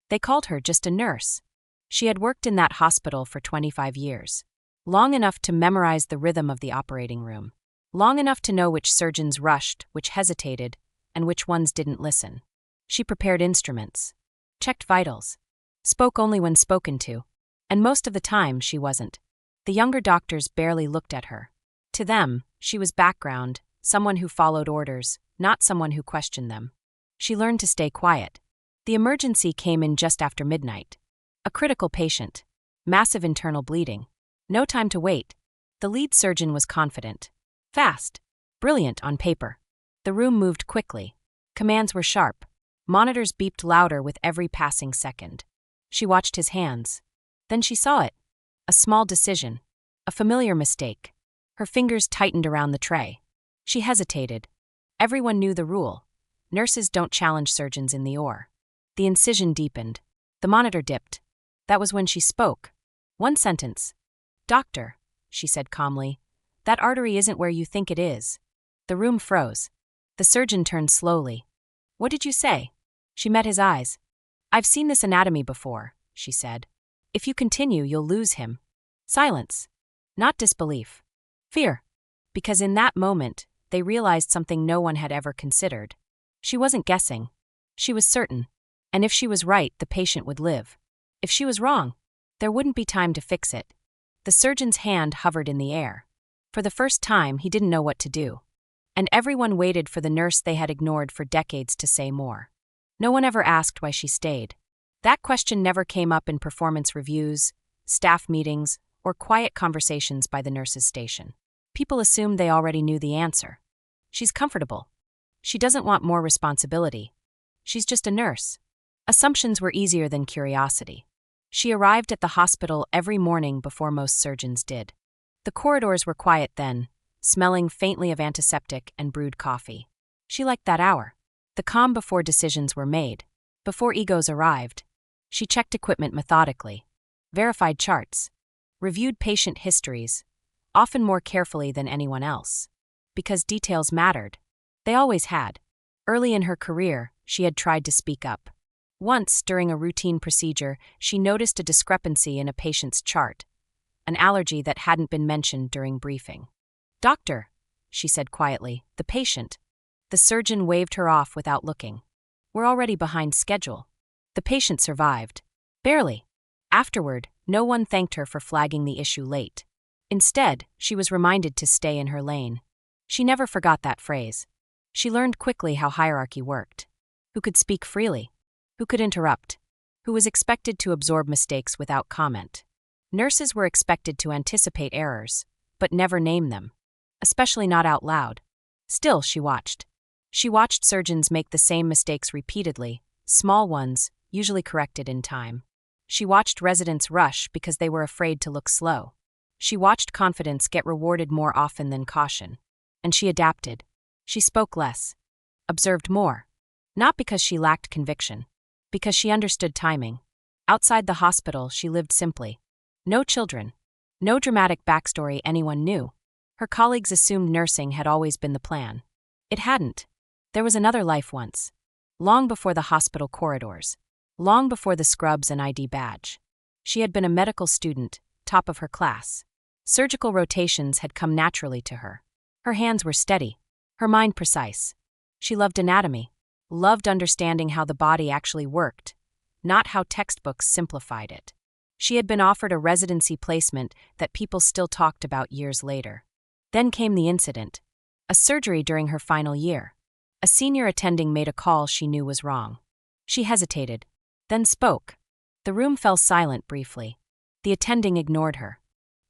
They called her just a nurse. She had worked in that hospital for 25 years. Long enough to memorize the rhythm of the operating room. Long enough to know which surgeons rushed, which hesitated, and which ones didn't listen. She prepared instruments. Checked vitals. Spoke only when spoken to. And most of the time, she wasn't. The younger doctors barely looked at her. To them, she was background, someone who followed orders, not someone who questioned them. She learned to stay quiet. The emergency came in just after midnight. A critical patient. Massive internal bleeding. No time to wait. The lead surgeon was confident. Fast. Brilliant on paper. The room moved quickly. Commands were sharp. Monitors beeped louder with every passing second. She watched his hands. Then she saw it. A small decision. A familiar mistake. Her fingers tightened around the tray. She hesitated. Everyone knew the rule. Nurses don't challenge surgeons in the OR. The incision deepened. The monitor dipped. That was when she spoke. One sentence. "Doctor," she said calmly, "that artery isn't where you think it is." The room froze. The surgeon turned slowly. "What did you say?" She met his eyes. "I've seen this anatomy before," she said. "If you continue, you'll lose him." Silence. Not disbelief. Fear. Because in that moment, they realized something no one had ever considered. She wasn't guessing. She was certain. And if she was right, the patient would live. If she was wrong, there wouldn't be time to fix it. The surgeon's hand hovered in the air. For the first time, he didn't know what to do. And everyone waited for the nurse they had ignored for decades to say more. No one ever asked why she stayed. That question never came up in performance reviews, staff meetings, or quiet conversations by the nurse's station. People assumed they already knew the answer. She's comfortable. She doesn't want more responsibility. She's just a nurse. Assumptions were easier than curiosity. She arrived at the hospital every morning before most surgeons did. The corridors were quiet then, smelling faintly of antiseptic and brewed coffee. She liked that hour. The calm before decisions were made. Before egos arrived. She checked equipment methodically. Verified charts. Reviewed patient histories, often more carefully than anyone else. Because details mattered. They always had. Early in her career, she had tried to speak up. Once, during a routine procedure, she noticed a discrepancy in a patient's chart, an allergy that hadn't been mentioned during briefing. "Doctor," she said quietly, "the patient." The surgeon waved her off without looking. "We're already behind schedule." The patient survived. Barely. Afterward, no one thanked her for flagging the issue late. Instead, she was reminded to stay in her lane. She never forgot that phrase. She learned quickly how hierarchy worked. Who could speak freely? Who could interrupt? Who was expected to absorb mistakes without comment? Nurses were expected to anticipate errors, but never name them. Especially not out loud. Still, she watched. She watched surgeons make the same mistakes repeatedly, small ones, usually corrected in time. She watched residents rush because they were afraid to look slow. She watched confidence get rewarded more often than caution. And she adapted. She spoke less. Observed more. Not because she lacked conviction. Because she understood timing. Outside the hospital, she lived simply. No children. No dramatic backstory anyone knew. Her colleagues assumed nursing had always been the plan. It hadn't. There was another life once. Long before the hospital corridors. Long before the scrubs and ID badge. She had been a medical student, top of her class. Surgical rotations had come naturally to her. Her hands were steady. Her mind precise. She loved anatomy. Loved understanding how the body actually worked, not how textbooks simplified it. She had been offered a residency placement that people still talked about years later. Then came the incident. A surgery during her final year. A senior attending made a call she knew was wrong. She hesitated, then spoke. The room fell silent briefly. The attending ignored her.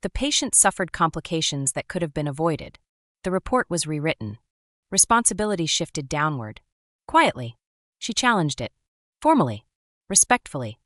The patient suffered complications that could have been avoided. The report was rewritten. Responsibility shifted downward. Quietly. She challenged it. Formally. Respectfully.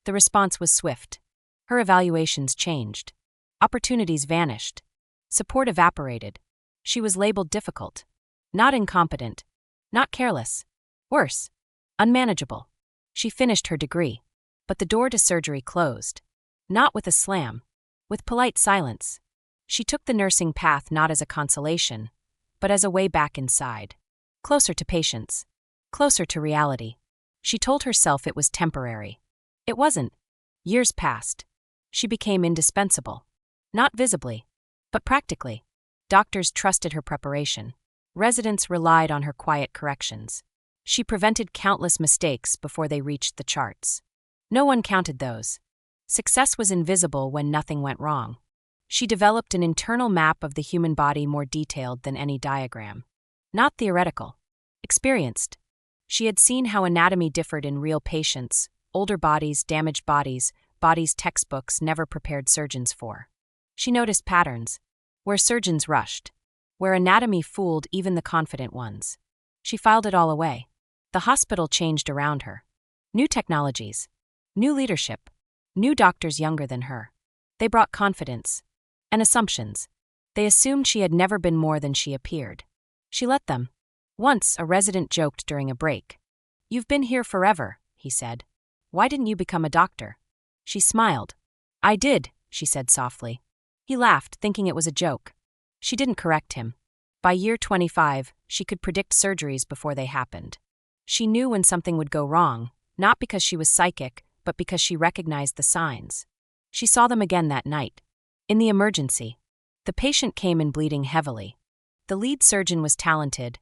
The response was swift. Her evaluations changed. Opportunities vanished. Support evaporated. She was labeled difficult. Not incompetent. Not careless. Worse. Unmanageable. She finished her degree. But the door to surgery closed. Not with a slam. With polite silence. She took the nursing path not as a consolation, but as a way back inside. Closer to patients. Closer to reality. She told herself it was temporary. It wasn't. Years passed. She became indispensable. Not visibly, but practically. Doctors trusted her preparation. Residents relied on her quiet corrections. She prevented countless mistakes before they reached the charts. No one counted those. Success was invisible when nothing went wrong. She developed an internal map of the human body more detailed than any diagram. Not theoretical. Experienced. She had seen how anatomy differed in real patients, older bodies, damaged bodies, bodies textbooks never prepared surgeons for. She noticed patterns. Where surgeons rushed. Where anatomy fooled even the confident ones. She filed it all away. The hospital changed around her. New technologies. New leadership. New doctors younger than her. They brought confidence. And assumptions. They assumed she had never been more than she appeared. She let them. Once, a resident joked during a break. "You've been here forever," he said. "Why didn't you become a doctor?" She smiled. "I did," she said softly. He laughed, thinking it was a joke. She didn't correct him. By year 25, she could predict surgeries before they happened. She knew when something would go wrong, not because she was psychic, but because she recognized the signs. She saw them again that night. In the emergency. The patient came in bleeding heavily. The lead surgeon was talented,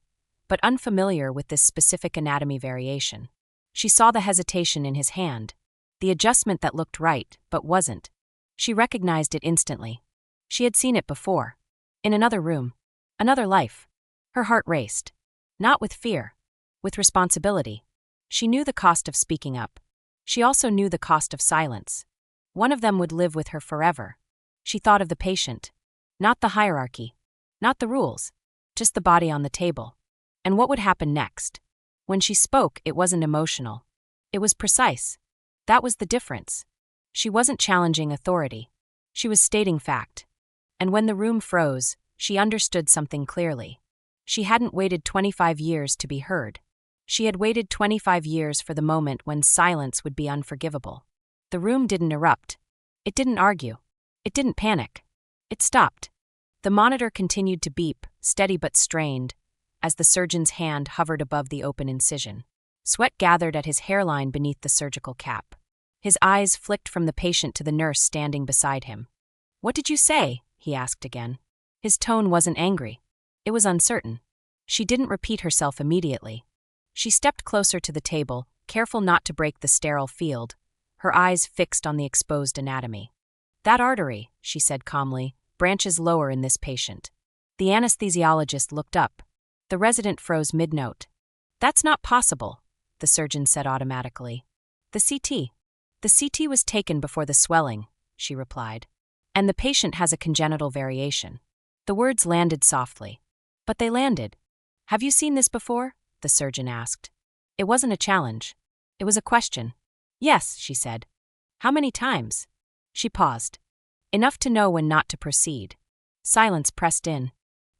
but unfamiliar with this specific anatomy variation. She saw the hesitation in his hand, the adjustment that looked right but wasn't. She recognized it instantly. She had seen it before. In another room. Another life. Her heart raced. Not with fear. With responsibility. She knew the cost of speaking up. She also knew the cost of silence. One of them would live with her forever. She thought of the patient. Not the hierarchy. Not the rules. Just the body on the table. And what would happen next? When she spoke, it wasn't emotional. It was precise. That was the difference. She wasn't challenging authority. She was stating fact. And when the room froze, she understood something clearly. She hadn't waited 25 years to be heard. She had waited 25 years for the moment when silence would be unforgivable. The room didn't erupt. It didn't argue. It didn't panic. It stopped. The monitor continued to beep, steady but strained, as the surgeon's hand hovered above the open incision. Sweat gathered at his hairline beneath the surgical cap. His eyes flicked from the patient to the nurse standing beside him. "What did you say?" he asked again. His tone wasn't angry. It was uncertain. She didn't repeat herself immediately. She stepped closer to the table, careful not to break the sterile field, her eyes fixed on the exposed anatomy. "That artery," she said calmly, "branches lower in this patient." The anesthesiologist looked up. The resident froze mid-note. "That's not possible," the surgeon said automatically. The CT was taken before the swelling," she replied. "And the patient has a congenital variation." The words landed softly. But they landed. "Have you seen this before?" the surgeon asked. It wasn't a challenge. It was a question. "Yes," she said. "How many times?" She paused. Enough to know when not to proceed. Silence pressed in.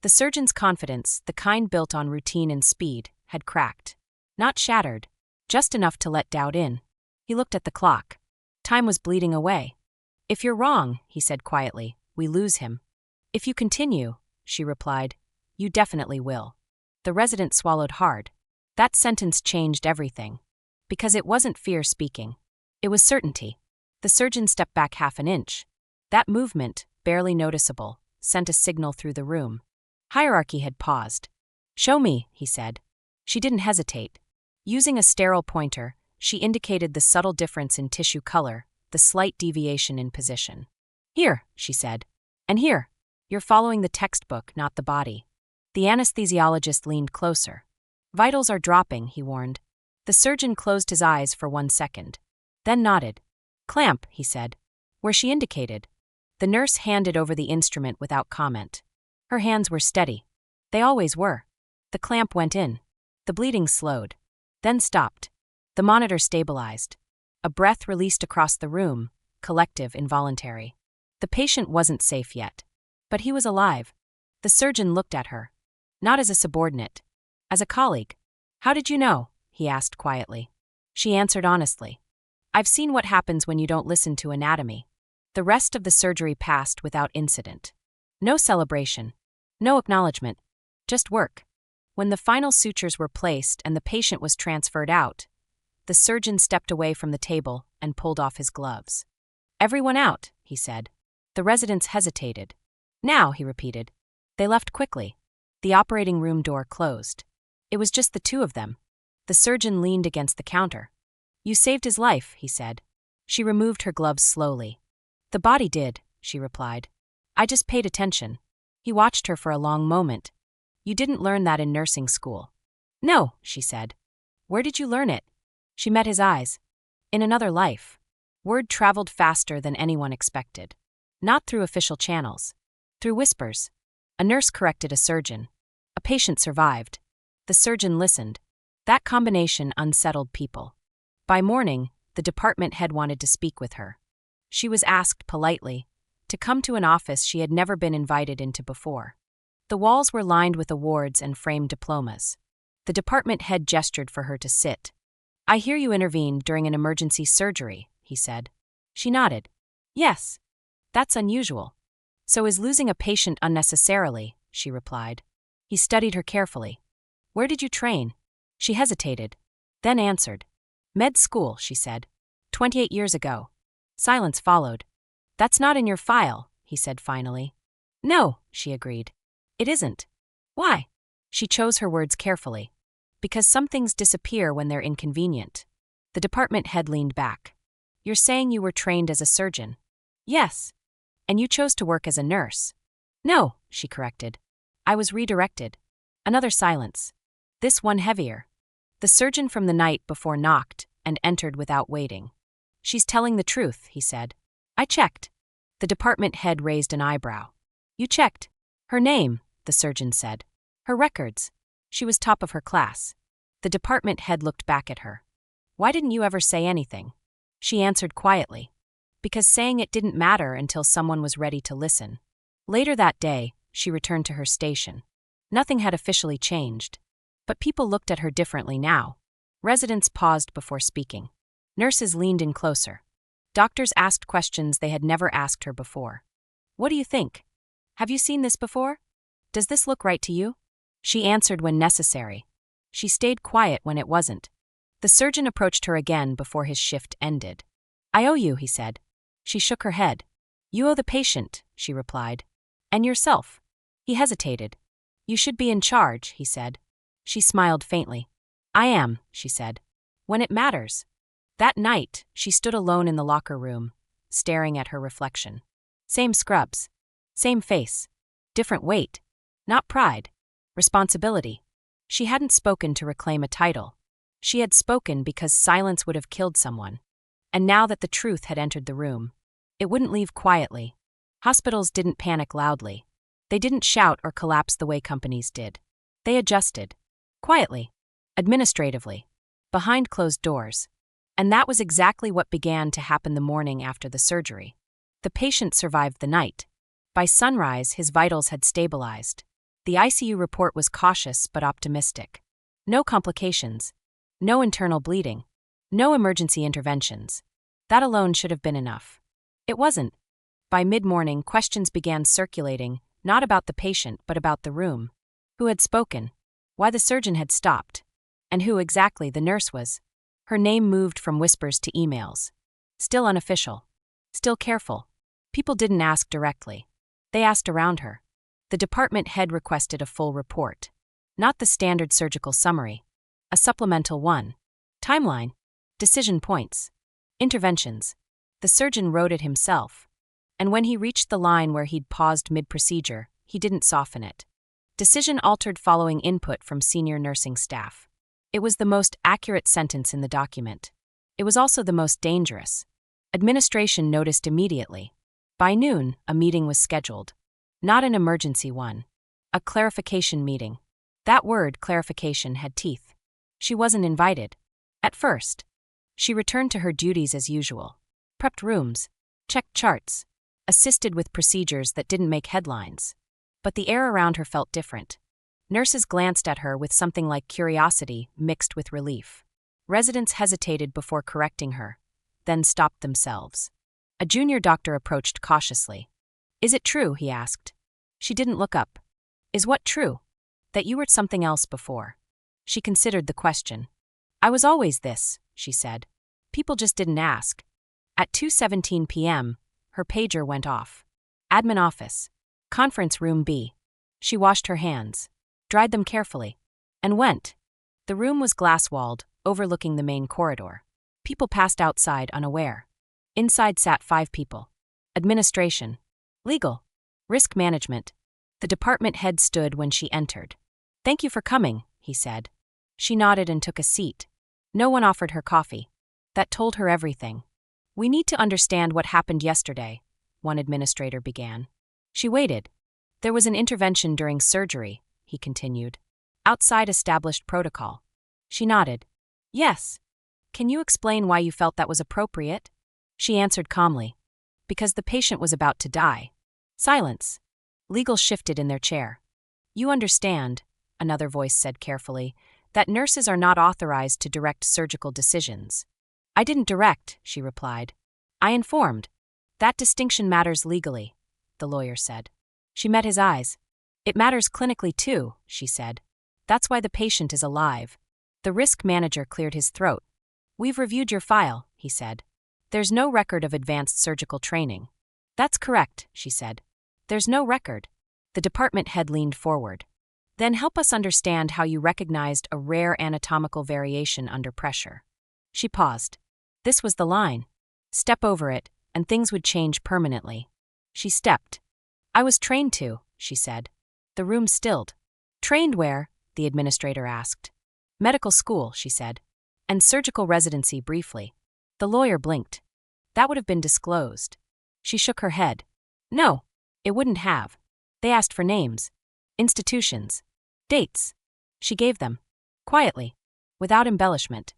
The surgeon's confidence, the kind built on routine and speed, had cracked. Not shattered. Just enough to let doubt in. He looked at the clock. Time was bleeding away. "If you're wrong," he said quietly, "we lose him." "If you continue," she replied, "you definitely will." The resident swallowed hard. That sentence changed everything. Because it wasn't fear speaking. It was certainty. The surgeon stepped back half an inch. That movement, barely noticeable, sent a signal through the room. Hierarchy had paused. "Show me," he said. She didn't hesitate. Using a sterile pointer, she indicated the subtle difference in tissue color, the slight deviation in position. "Here," she said. "And here. You're following the textbook, not the body." The anesthesiologist leaned closer. "Vitals are dropping," he warned. The surgeon closed his eyes for 1 second. Then nodded. "Clamp," he said. Where she indicated. The nurse handed over the instrument without comment. Her hands were steady. They always were. The clamp went in. The bleeding slowed. Then stopped. The monitor stabilized. A breath released across the room, collective, involuntary. The patient wasn't safe yet. But he was alive. The surgeon looked at her. Not as a subordinate. As a colleague. "How did you know?" he asked quietly. She answered honestly. "I've seen what happens when you don't listen to anatomy." The rest of the surgery passed without incident. No celebration. No acknowledgement. Just work. When the final sutures were placed and the patient was transferred out, the The surgeon stepped away from the table and pulled off his gloves. "Everyone out," he said. The residents hesitated. "Now," he repeated. They left quickly. The operating room door closed. It was just the two of them. The surgeon leaned against the counter. "You saved his life," he said. She removed her gloves slowly. "The body did," she replied. "I just paid attention." He watched her for a long moment. "You didn't learn that in nursing school." "No," she said. "Where did you learn it?" She met his eyes. "In another life." Word traveled faster than anyone expected. Not through official channels. Through whispers. A nurse corrected a surgeon. A patient survived. The surgeon listened. That combination unsettled people. By morning, the department head wanted to speak with her. She was asked politely to come to an office she had never been invited into before. The walls were lined with awards and framed diplomas. The department head gestured for her to sit. "I hear you intervened during an emergency surgery," he said. She nodded. "Yes. That's unusual." "So is losing a patient unnecessarily," she replied. He studied her carefully. "Where did you train?" She hesitated, then answered. "Med school," she said. 28 years ago." Silence followed. "That's not in your file," he said finally. "No," she agreed. "It isn't." "Why?" She chose her words carefully. "Because some things disappear when they're inconvenient." The department head leaned back. "You're saying you were trained as a surgeon?" "Yes." "And you chose to work as a nurse?" "No," she corrected. "I was redirected." Another silence. This one heavier. The surgeon from the night before knocked and entered without waiting. "She's telling the truth," he said. "I checked." The department head raised an eyebrow. "You checked?" "Her name," the surgeon said. "Her records." She was top of her class. The department head looked back at her. "Why didn't you ever say anything?" She answered quietly. "Because saying it didn't matter until someone was ready to listen." Later that day, she returned to her station. Nothing had officially changed. But people looked at her differently now. Residents paused before speaking. Nurses leaned in closer. Doctors asked questions they had never asked her before. "What do you think? Have you seen this before? Does this look right to you?" She answered when necessary. She stayed quiet when it wasn't. The surgeon approached her again before his shift ended. "I owe you," he said. She shook her head. "You owe the patient," she replied. "And yourself." He hesitated. "You should be in charge," he said. She smiled faintly. "I am," she said. "When it matters." That night, she stood alone in the locker room, staring at her reflection. Same scrubs. Same face. Different weight. Not pride. Responsibility. She hadn't spoken to reclaim a title. She had spoken because silence would have killed someone. And now that the truth had entered the room, it wouldn't leave quietly. Hospitals didn't panic loudly. They didn't shout or collapse the way companies did. They adjusted. Quietly. Administratively. Behind closed doors. And that was exactly what began to happen the morning after the surgery. The patient survived the night. By sunrise, his vitals had stabilized. The ICU report was cautious but optimistic. No complications. No internal bleeding. No emergency interventions. That alone should have been enough. It wasn't. By mid-morning, questions began circulating, not about the patient but about the room. Who had spoken? Why the surgeon had stopped? And who exactly the nurse was? Her name moved from whispers to emails. Still unofficial. Still careful. People didn't ask directly. They asked around her. The department head requested a full report. Not the standard surgical summary. A supplemental one. Timeline. Decision points. Interventions. The surgeon wrote it himself. And when he reached the line where he'd paused mid-procedure, he didn't soften it. Decision altered following input from senior nursing staff. It was the most accurate sentence in the document. It was also the most dangerous. Administration noticed immediately. By noon, a meeting was scheduled. Not an emergency one. A clarification meeting. That word, clarification, had teeth. She wasn't invited. At first. She returned to her duties as usual. Prepped rooms. Checked charts. Assisted with procedures that didn't make headlines. But the air around her felt different. Nurses glanced at her with something like curiosity mixed with relief. Residents hesitated before correcting her, then stopped themselves. A junior doctor approached cautiously. "Is it true?" he asked. She didn't look up. "Is what true?" "That you were something else before." She considered the question. I was always this, she said. People just didn't ask. At 2:17 p.m., her pager went off. Admin office. Conference room B. She washed her hands, dried them carefully, and went. The room was glass-walled, overlooking the main corridor. People passed outside unaware. Inside sat 5 people. Administration. Legal. Risk management. The department head stood when she entered. Thank you for coming, he said. She nodded and took a seat. No one offered her coffee. That told her everything. We need to understand what happened yesterday, one administrator began. She waited. There was an intervention during surgery, he continued. Outside established protocol. She nodded. Yes. Can you explain why you felt that was appropriate? She answered calmly. Because the patient was about to die. Silence. Legal shifted in their chair. You understand, another voice said carefully, that nurses are not authorized to direct surgical decisions. I didn't direct, she replied. I informed. That distinction matters legally, the lawyer said. She met his eyes. It matters clinically too, she said. That's why the patient is alive. The risk manager cleared his throat. We've reviewed your file, he said. There's no record of advanced surgical training. That's correct, she said. There's no record. The department head leaned forward. Then help us understand how you recognized a rare anatomical variation under pressure. She paused. This was the line. Step over it, and things would change permanently. She stepped. I was trained to, she said. The room stilled. Trained where? The administrator asked. Medical school, she said. And surgical residency briefly. The lawyer blinked. That would have been disclosed. She shook her head. No, it wouldn't have. They asked for names. Institutions. Dates. She gave them. Quietly. Without embellishment.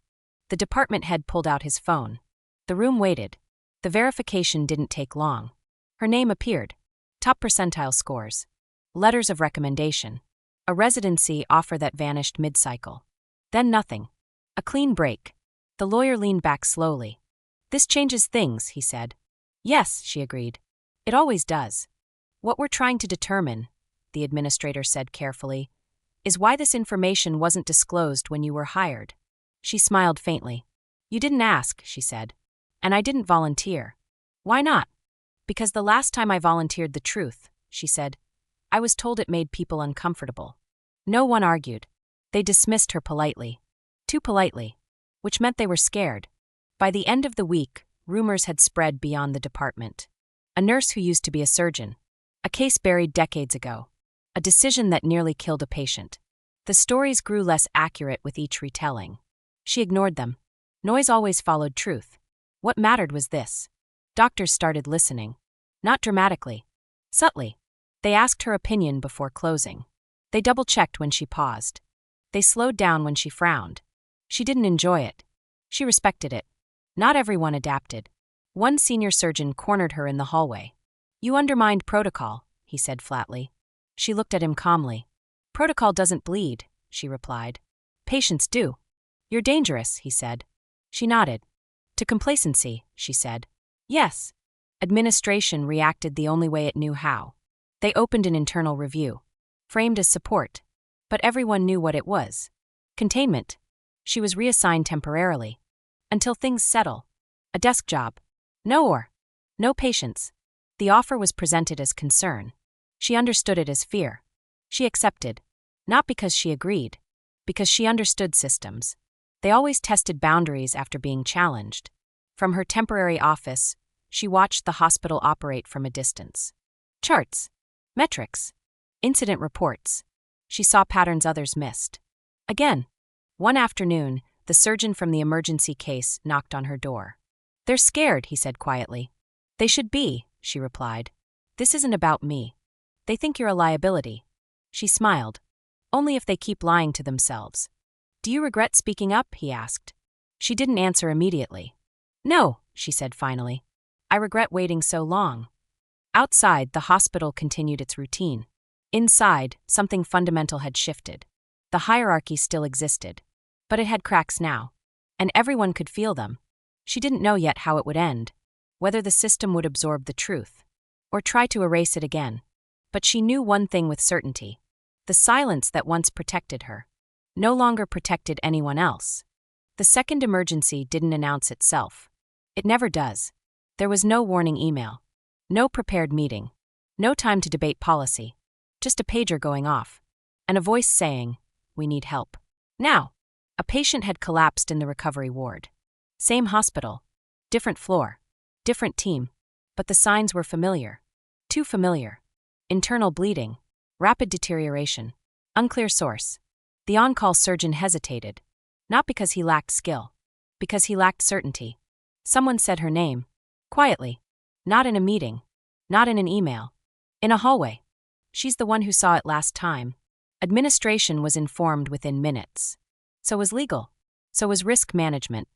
The department head pulled out his phone. The room waited. The verification didn't take long. Her name appeared. Top percentile scores. Letters of recommendation. A residency offer that vanished mid-cycle. Then nothing. A clean break. The lawyer leaned back slowly. This changes things, he said. Yes, she agreed. It always does. What we're trying to determine, the administrator said carefully, is why this information wasn't disclosed when you were hired. She smiled faintly. You didn't ask, she said. And I didn't volunteer. Why not? Because the last time I volunteered the truth, she said, I was told it made people uncomfortable. No one argued. They dismissed her politely. Too politely. Which meant they were scared. By the end of the week, rumors had spread beyond the department. A nurse who used to be a surgeon. A case buried decades ago. A decision that nearly killed a patient. The stories grew less accurate with each retelling. She ignored them. Noise always followed truth. What mattered was this. Doctors started listening. Not dramatically. Subtly. They asked her opinion before closing. They double-checked when she paused. They slowed down when she frowned. She didn't enjoy it. She respected it. Not everyone adapted. One senior surgeon cornered her in the hallway. You undermined protocol, he said flatly. She looked at him calmly. Protocol doesn't bleed, she replied. Patients do. You're dangerous, he said. She nodded. To complacency, she said. Yes. Administration reacted the only way it knew how. They opened an internal review. Framed as support. But everyone knew what it was. Containment. She was reassigned temporarily. Until things settle. A desk job. No patience. The offer was presented as concern. She understood it as fear. She accepted. Not because she agreed. Because she understood systems. They always tested boundaries after being challenged. From her temporary office, she watched the hospital operate from a distance. Charts. Metrics. Incident reports. She saw patterns others missed. Again. One afternoon, the surgeon from the emergency case knocked on her door. They're scared, he said quietly. They should be, she replied. This isn't about me. They think you're a liability. She smiled. Only if they keep lying to themselves. Do you regret speaking up? He asked. She didn't answer immediately. No, she said finally. I regret waiting so long. Outside, the hospital continued its routine. Inside, something fundamental had shifted. The hierarchy still existed. But it had cracks now. And everyone could feel them. She didn't know yet how it would end. Whether the system would absorb the truth. Or try to erase it again. But she knew one thing with certainty. The silence that once protected her no longer protected anyone else. The second emergency didn't announce itself. It never does. There was no warning email. No prepared meeting. No time to debate policy. Just a pager going off. And a voice saying, "We need help. Now." A patient had collapsed in the recovery ward. Same hospital. Different floor. Different team. But the signs were familiar. Too familiar. Internal bleeding. Rapid deterioration. Unclear source. The on-call surgeon hesitated. Not because he lacked skill. Because he lacked certainty. Someone said her name. Quietly. Not in a meeting. Not in an email. In a hallway. She's the one who saw it last time. Administration was informed within minutes. So was legal. So was risk management.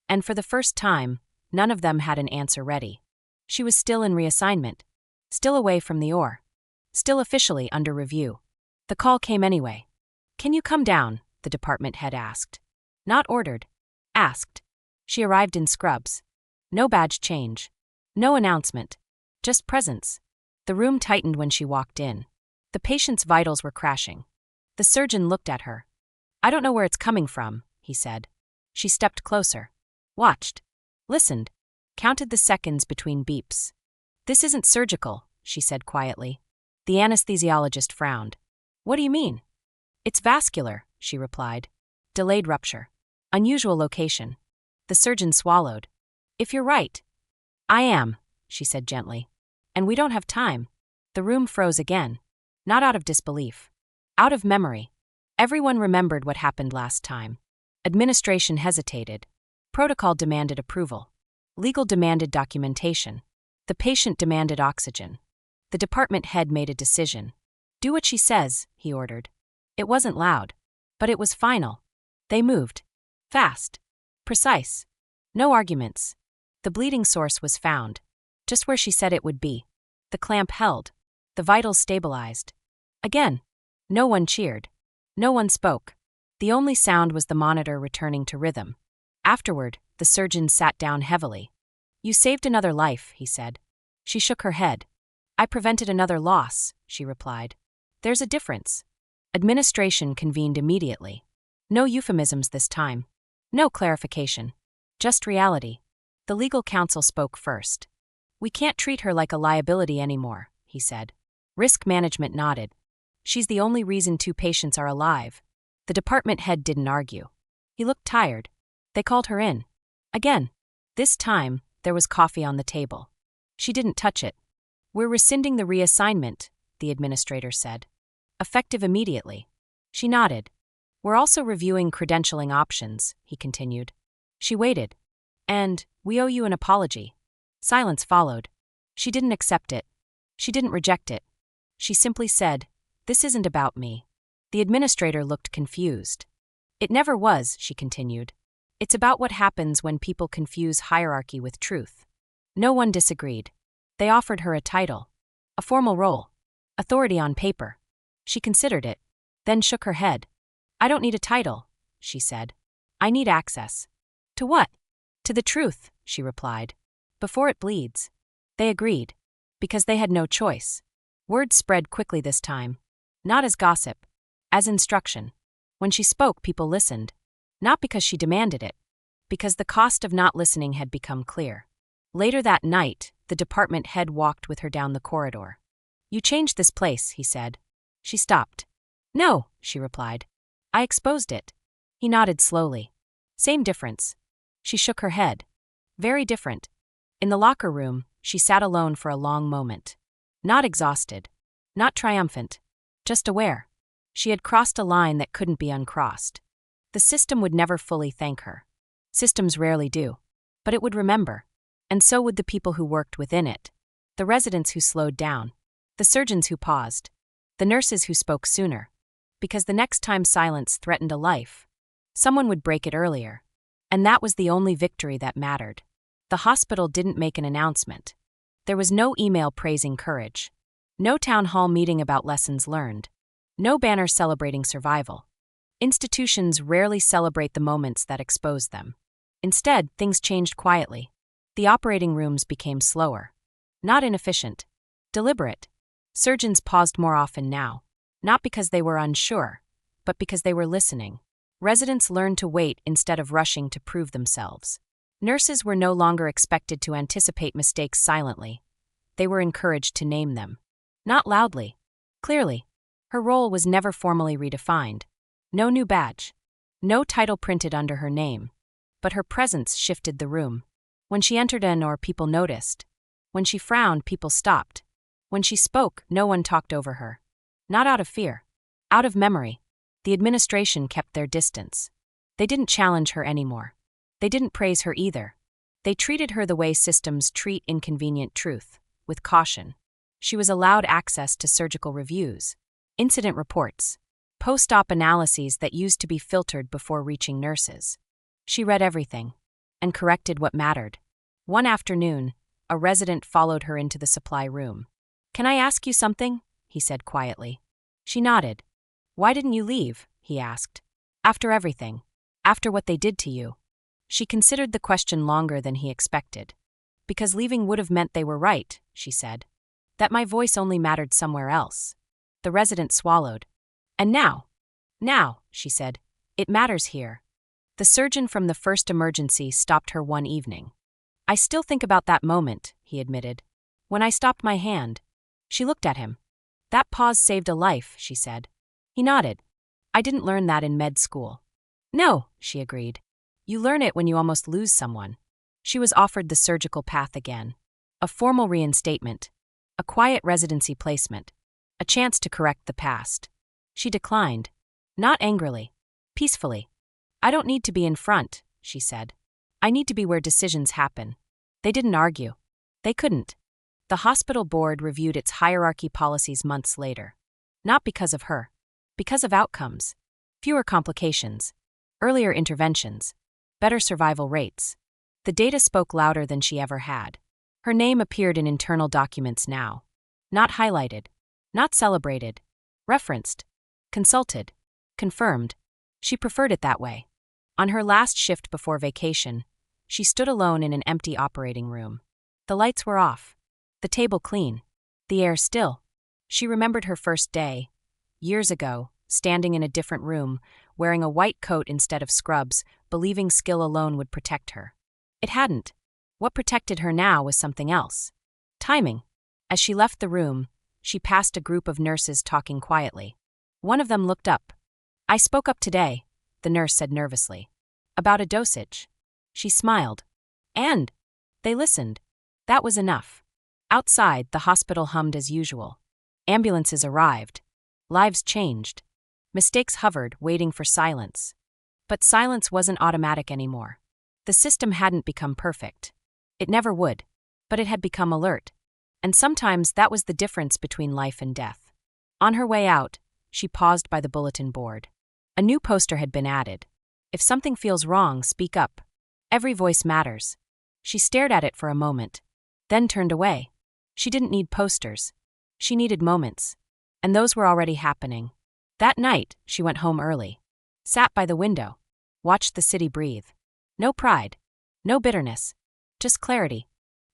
And for the first time, none of them had an answer ready. She was still in reassignment. Still away from the OR. Still officially under review. The call came anyway. "Can you come down?" the department head asked. Not ordered. Asked. She arrived in scrubs. No badge change. No announcement. Just presence. The room tightened when she walked in. The patient's vitals were crashing. The surgeon looked at her. "I don't know where it's coming from," he said. She stepped closer. Watched. Listened. Counted the seconds between beeps. "This isn't surgical," she said quietly. The anesthesiologist frowned. "What do you mean?" "It's vascular," she replied. "Delayed rupture. Unusual location." The surgeon swallowed. "If you're right." "I am," she said gently. "And we don't have time." The room froze again. Not out of disbelief. Out of memory. Everyone remembered what happened last time. Administration hesitated. Protocol demanded approval. Legal demanded documentation. The patient demanded oxygen. The department head made a decision. "Do what she says," he ordered. It wasn't loud. But it was final. They moved. Fast. Precise. No arguments. The bleeding source was found. Just where she said it would be. The clamp held. The vitals stabilized. Again. No one cheered. No one spoke. The only sound was the monitor returning to rhythm. Afterward, the surgeon sat down heavily. "You saved another life," he said. She shook her head. "I prevented another loss," she replied. "There's a difference." Administration convened immediately. No euphemisms this time. No clarification. Just reality. The legal counsel spoke first. "We can't treat her like a liability anymore," he said. Risk management nodded. "She's the only reason 2 patients are alive." The department head didn't argue. He looked tired. They called her in. Again. This time, there was coffee on the table. She didn't touch it. "We're rescinding the reassignment," the administrator said. "Effective immediately." She nodded. "We're also reviewing credentialing options," he continued. She waited. "And we owe you an apology." Silence followed. She didn't accept it. She didn't reject it. She simply said, "This isn't about me." The administrator looked confused. "It never was," she continued. "It's about what happens when people confuse hierarchy with truth." No one disagreed. They offered her a title. A formal role. Authority on paper. She considered it. Then shook her head. "I don't need a title," she said. "I need access." "To what?" "To the truth," she replied. "Before it bleeds." They agreed. Because they had no choice. Word spread quickly this time. Not as gossip. As instruction. When she spoke, people listened. Not because she demanded it. Because the cost of not listening had become clear. Later that night, the department head walked with her down the corridor. "You changed this place," he said. She stopped. "No," she replied. "I exposed it." He nodded slowly. "Same difference." She shook her head. "Very different." In the locker room, she sat alone for a long moment. Not exhausted. Not triumphant. Just aware. She had crossed a line that couldn't be uncrossed. The system would never fully thank her. Systems rarely do. But it would remember. And so would the people who worked within it. The residents who slowed down. The surgeons who paused. The nurses who spoke sooner. Because the next time silence threatened a life, someone would break it earlier. And that was the only victory that mattered. The hospital didn't make an announcement. There was no email praising courage. No town hall meeting about lessons learned. No banner celebrating survival. Institutions rarely celebrate the moments that expose them. Instead, things changed quietly. The operating rooms became slower. Not inefficient. Deliberate. Surgeons paused more often now. Not because they were unsure, but because they were listening. Residents learned to wait instead of rushing to prove themselves. Nurses were no longer expected to anticipate mistakes silently. They were encouraged to name them. Not loudly. Clearly. Her role was never formally redefined. No new badge. No title printed under her name. But her presence shifted the room. When she entered people noticed. When she frowned, people stopped. When she spoke, no one talked over her. Not out of fear. Out of memory. The administration kept their distance. They didn't challenge her anymore. They didn't praise her either. They treated her the way systems treat inconvenient truth, with caution. She was allowed access to surgical reviews, incident reports, post-op analyses that used to be filtered before reaching nurses. She read everything and corrected what mattered. One afternoon, a resident followed her into the supply room. "Can I ask you something?" he said quietly. She nodded. "Why didn't you leave?" he asked. "After everything. After what they did to you." She considered the question longer than he expected. "Because leaving would have meant they were right," she said. "That my voice only mattered somewhere else." The resident swallowed. "And now?" "Now," she said, "it matters here." The surgeon from the first emergency stopped her one evening. "I still think about that moment," he admitted. "When I stopped my hand." She looked at him. "That pause saved a life," she said. He nodded. "I didn't learn that in med school." "No," she agreed. "You learn it when you almost lose someone." She was offered the surgical path again. A formal reinstatement. A quiet residency placement. A chance to correct the past. She declined. Not angrily. Peacefully. "I don't need to be in front," she said. "I need to be where decisions happen." They didn't argue. They couldn't. The hospital board reviewed its hierarchy policies months later. Not because of her. Because of outcomes. Fewer complications. Earlier interventions. Better survival rates. The data spoke louder than she ever had. Her name appeared in internal documents now. Not highlighted. Not celebrated. Referenced. Consulted. Confirmed. She preferred it that way. On her last shift before vacation, she stood alone in an empty operating room. The lights were off. The table clean. The air still. She remembered her first day, years ago, standing in a different room, wearing a white coat instead of scrubs, believing skill alone would protect her. It hadn't. What protected her now was something else. Timing. As she left the room, she passed a group of nurses talking quietly. One of them looked up. "I spoke up today," the nurse said nervously. "About a dosage." She smiled. "And?" They listened. That was enough. Outside, the hospital hummed as usual. Ambulances arrived. Lives changed. Mistakes hovered, waiting for silence. But silence wasn't automatic anymore. The system hadn't become perfect. It never would. But it had become alert. And sometimes that was the difference between life and death. On her way out, she paused by the bulletin board. A new poster had been added. "If something feels wrong, speak up. Every voice matters." She stared at it for a moment, then turned away. She didn't need posters. She needed moments. And those were already happening. That night, she went home early. Sat by the window. Watched the city breathe. No pride. No bitterness. Just clarity.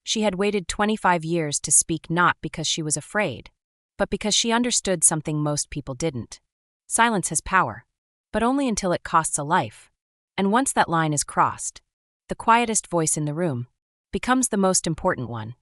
She had waited 25 years to speak, not because she was afraid, but because she understood something most people didn't. Silence has power. But only until it costs a life. And once that line is crossed, the quietest voice in the room becomes the most important one.